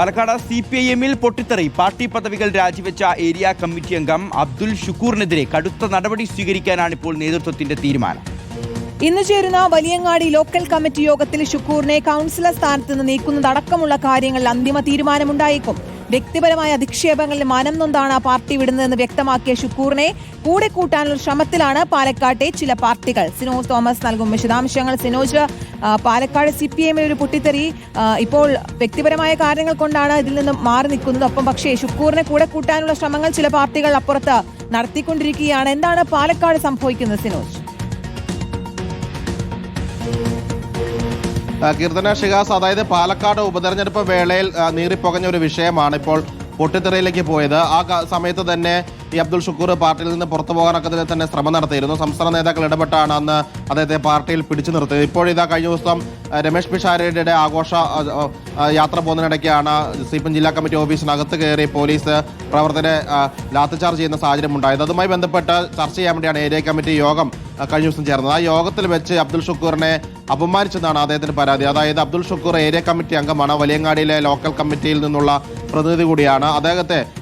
പാലക്കാട് CPIM-ൽ പൊട്ടിത്തെറി. പാർട്ടി പദവികൾ രാജിവെച്ച ഏരിയ കമ്മിറ്റി അംഗം അബ്ദുൽ ഷുക്കൂറിനെതിരെ കടുത്ത നടപടി സ്വീകരിക്കാനാണ് ഇപ്പോൾ നേതൃത്വത്തിന്റെ തീരുമാനം. ഇന്ന് ചേരുന്ന വലിയങ്ങാടി ലോക്കൽ കമ്മിറ്റി യോഗത്തിൽ ഷുക്കൂറിനെ കൗൺസിലർ സ്ഥാനത്ത് നിന്ന് നീക്കുന്നതടക്കമുള്ള കാര്യങ്ങളിൽ അന്തിമ തീരുമാനമുണ്ടായേക്കും. വ്യക്തിപരമായ അധിക്ഷേപങ്ങളിൽ മനം നൊന്താണ് പാർട്ടി വിടുന്നതെന്ന് വ്യക്തമാക്കിയ ഷുക്കൂറിനെ കൂടെ കൂട്ടാനുള്ള ശ്രമത്തിലാണ് പാലക്കാട്ടെ ചില പാർട്ടികൾ. സിനോജ് തോമസ് നൽകും വിശദാംശങ്ങൾ. സിനോജ്, പാലക്കാട് CPIM-ൽ ഒരു പൊട്ടിത്തെറി. ഇപ്പോൾ വ്യക്തിപരമായ കാര്യങ്ങൾ കൊണ്ടാണ് ഇതിൽ നിന്നും മാറി നിൽക്കുന്നത്. ഒപ്പം പക്ഷേ ഷുക്കൂറിനെ കൂടെ കൂട്ടാനുള്ള ശ്രമങ്ങൾ ചില പാർട്ടികൾ അപ്പുറത്ത് നടത്തിക്കൊണ്ടിരിക്കുകയാണ്. എന്താണ് പാലക്കാട് സംഭവിക്കുന്നത് സിനോജ്? കീർത്തന ഷിഹാസ്, അതായത് പാലക്കാട് ഉപതെരഞ്ഞെടുപ്പ് വേളയിൽ നീറിപ്പുകഞ്ഞ ഒരു വിഷയമാണ് ഇപ്പോൾ പൊട്ടിത്തെറിയിലേക്ക് പോയത്. ആ സമയത്ത് തന്നെ ഈ അബ്ദുൽ ഷുക്കൂർ പാർട്ടിയിൽ നിന്ന് പുറത്തു പോകാനൊക്കെ തന്നെ ശ്രമം നടത്തിയിരുന്നു. സംസ്ഥാന നേതാക്കൾ ഇടപെട്ടാണ് അന്ന് അദ്ദേഹത്തെ പാർട്ടിയിൽ പിടിച്ചു നിർത്തിയത്. ഇപ്പോഴിതാ കഴിഞ്ഞ ദിവസം രമേഷ് പിഷാരടിയുടെ ആഘോഷ യാത്ര പോകുന്നതിനിടയ്ക്കാണ് CPIM ജില്ലാ കമ്മിറ്റി ഓഫീസിനകത്ത് കയറി പോലീസ് പ്രവർത്തകരെ ലാത്തിചാർജ് ചെയ്യുന്ന സാഹചര്യം ഉണ്ടായത്. അതുമായി ബന്ധപ്പെട്ട് ചർച്ച ചെയ്യാൻ വേണ്ടിയാണ് ഏരിയ കമ്മിറ്റി യോഗം കഴിഞ്ഞ ദിവസം ചേർന്നത്. ആ യോഗത്തിൽ വെച്ച് അബ്ദുൽ ഷുക്കൂറിനെ അപമാനിച്ചെന്നാണ് അദ്ദേഹത്തിന് പരാതി. അതായത് അബ്ദുൽ ഷുക്കൂർ ഏരിയ കമ്മിറ്റി അംഗമാണ്, വലിയങ്ങാടിയിലെ ലോക്കൽ കമ്മിറ്റിയിൽ നിന്നുള്ള പ്രതിനിധി കൂടിയാണ്.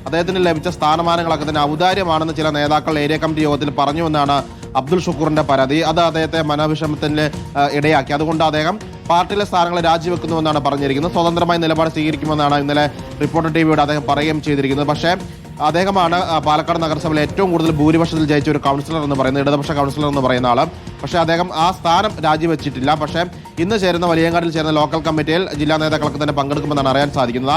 അദ്ദേഹത്തിന് ലഭിച്ച സ്ഥാനമാനങ്ങളൊക്കെ തന്നെ ഔദാര്യമാണെന്ന് ചില നേതാക്കൾ ഏരിയ കമ്മിറ്റി യോഗത്തിൽ പറഞ്ഞുവെന്നാണ് അബ്ദുൽ ഷുക്കൂറിന്റെ പരാതി. അത് അദ്ദേഹത്തെ മനോവിഷമത്തിന് ഇടയാക്കി. അതുകൊണ്ട് അദ്ദേഹം പാർട്ടിയിലെ സ്ഥാനങ്ങൾ രാജിവെക്കുന്നുവെന്നാണ് പറഞ്ഞിരിക്കുന്നത്. സ്വതന്ത്രമായി നിലപാട് സ്വീകരിക്കുമെന്നാണ് ഇന്നലെ റിപ്പോർട്ടർ TVയോട് അദ്ദേഹം പറയുകയും ചെയ്തിരിക്കുന്നത്. പക്ഷേ അദ്ദേഹമാണ് പാലക്കാട് നഗരസഭയിൽ ഏറ്റവും കൂടുതൽ ഭൂരിപക്ഷത്തിൽ ജയിച്ച ഒരു കൗൺസിലർ എന്ന് പറയുന്നത്, ഇടതുപക്ഷ കൗൺസിലർ എന്ന് പറയുന്ന ആൾ. പക്ഷേ അദ്ദേഹം ആ സ്ഥാനം രാജിവെച്ചിട്ടില്ല. പക്ഷേ ഇന്ന് ചേരുന്ന വലിയങ്ങാടിൽ ചേരുന്ന ലോക്കൽ കമ്മിറ്റിയിൽ ജില്ലാ നേതാക്കളൊക്കെ തന്നെ പങ്കെടുക്കുമെന്നാണ് അറിയാൻ സാധിക്കുന്നത്.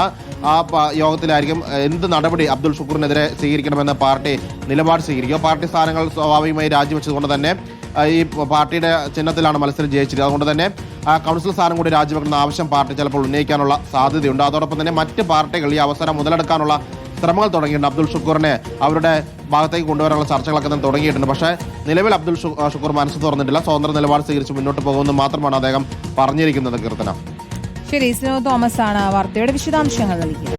ആ യോഗത്തിലായിരിക്കും എന്ത് നടപടി അബ്ദുൽ ഷുക്കൂറിനെതിരെ സ്വീകരിക്കണമെന്ന് പാർട്ടി നിലപാട് സ്വീകരിക്കുക. പാർട്ടി സ്ഥാനങ്ങൾ സ്വാഭാവികമായി രാജിവെച്ചതുകൊണ്ട് തന്നെ ഈ പാർട്ടിയുടെ ചിഹ്നത്തിലാണ് മത്സരം ജയിച്ചത്. അതുകൊണ്ട് തന്നെ കൗൺസിൽ സ്ഥാനം കൂടി രാജിവെക്കുന്ന ആവശ്യം പാർട്ടി ചിലപ്പോൾ ഉന്നയിക്കാനുള്ള സാധ്യതയുണ്ട്. അതോടൊപ്പം തന്നെ മറ്റ് പാർട്ടികൾ ഈ അവസരം മുതലെടുക്കാനുള്ള ശ്രമങ്ങൾ തുടങ്ങിയിട്ടുണ്ട്. അബ്ദുൽ ഷുക്കൂറിനെ അവരുടെ ഭാഗത്തേക്ക് കൊണ്ടുവരാനുള്ള ചർച്ചകളൊക്കെ തന്നെ തുടങ്ങിയിട്ടുണ്ട്. പക്ഷേ നിലവിൽ അബ്ദുൽ ഷുക്കൂർ മനസ്സ് തുറന്നിട്ടില്ല. സ്വതന്ത്ര നിലപാട് സ്വീകരിച്ച് മുന്നോട്ട് പോകുമെന്ന് മാത്രമാണ് അദ്ദേഹം പറഞ്ഞിരിക്കുന്നത്. കീർത്തന. ശരി, സിനോജ് തോമസ് ആണ് വാർത്തയുടെ വിശദാംശങ്ങൾ നൽകിയത്.